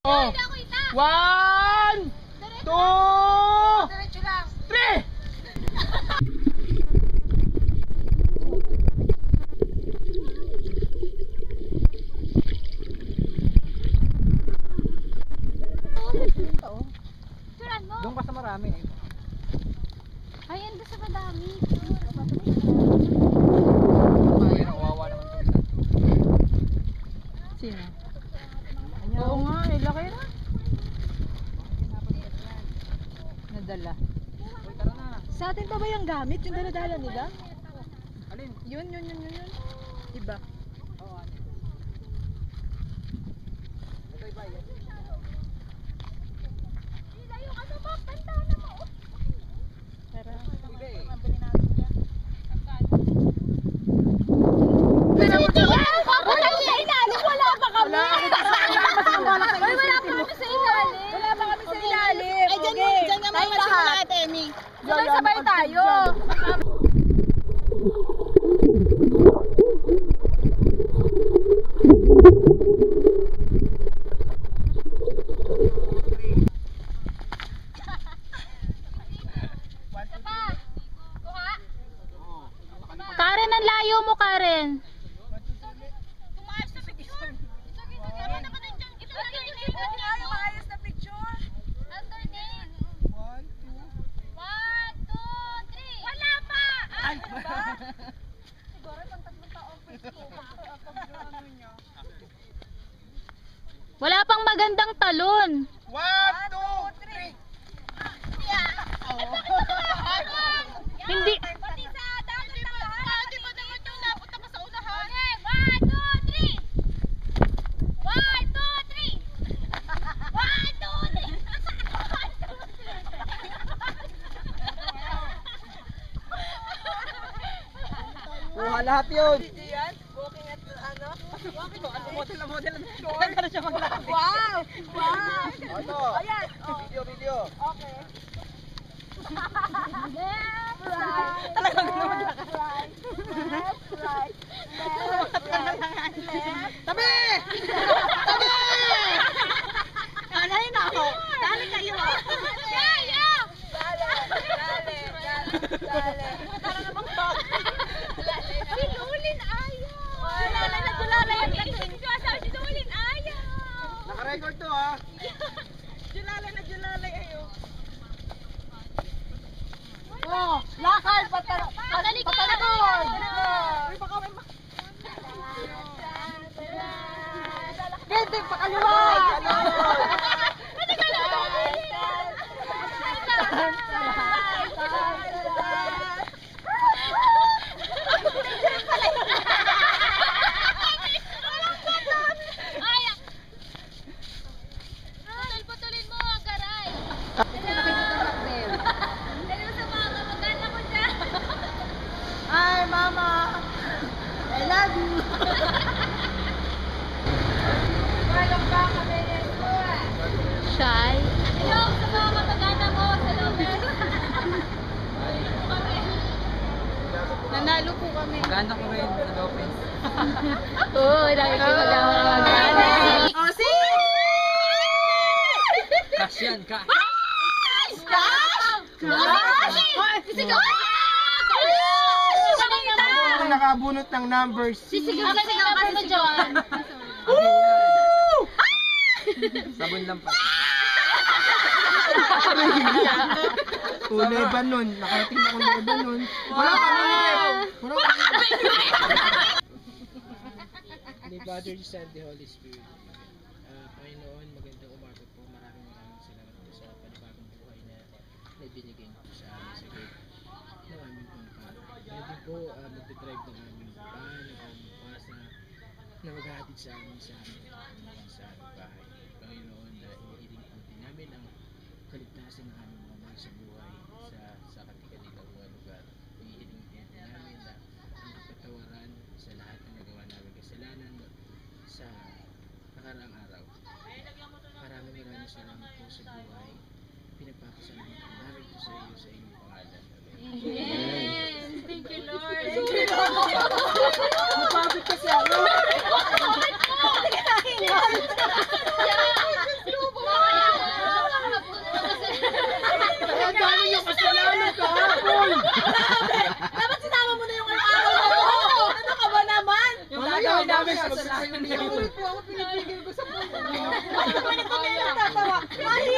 Oh. 1, 2, 3. Doon ka sa marami eh. Ayan doon sa madami. Ay, nakuwawa naman ito. Sino? Oo nga, eh, laki na. Nadala. Uy, tara na. Sa atin pa ba yung gamit? Yung daladala nila? Alin? Yun. Iba. Oo, ate. Ito iba yan. Yung ano ba? Pantana mo. Tara. Iba eh. Wala pa kami sa ilalim. Ay, dyan naman lahat. Sabay tayo. Karen, ang layo mo, Karen. Wala pang magandang talon. 1, 2, 3. Hindi. Kuha lahat yun. Walking at ano? Model. Kaya siya maglaki. Wow! Ano? Ayan. Video. Okay. Talagang Right. Tabi! Dali na ako. Dali kayo. Dali. Para namang bag. Sinulin ayaw. Julalay ang dating. Sinulin ayaw. Naka-record to ha. Julalay ayaw. Oh, lakad patalikod. Uy, baka may Hindi pa kaliwa. Putulin mo ang garay. Dali mo sa mga kamag-anak ko dyan. Hi, Mama. I love you. Shy. Hello sa mga kamag-anak ko sa Lopez. Nanalo po kami. Ganda ko rin sa Lopez. Oo, lagi ko mag-anak. Oh, see? Cash yan, cash. Ako nakabunot ng numbers. Sisigaw ka na John. Sabon lang pa. Leban nun. Nakarating ako ng Leban nun. Wala pa Ni Father, the Son, the Holy Spirit. Panginoon, magandang umaga po. Maraming salamat po sa panibagong buhay na binigay niyo po sa amin sa gate ng aming pangkat. Kaya din po magdadrive ng aming van, ng aming bus na maghahatid sa amin sa bahay. Panginoon, hinihiling po din namin ang kaligtasan ng aming mga mahal sa buhay sa katikanitang mga lugar. Hinihiling din namin na ang kapatawaran sa lahat ng nagawa namin kasalanan sa nakaraang araw. Maraming salamat po sa buhay. Pinagpapasalamat namin po sa iyo sa inyong pangalan. Amen. Thank you, Lord. Mapapit kasi ako. Kaya, Ako pinipigil ko sa puso. Ako naman ito may natatawa. Mahi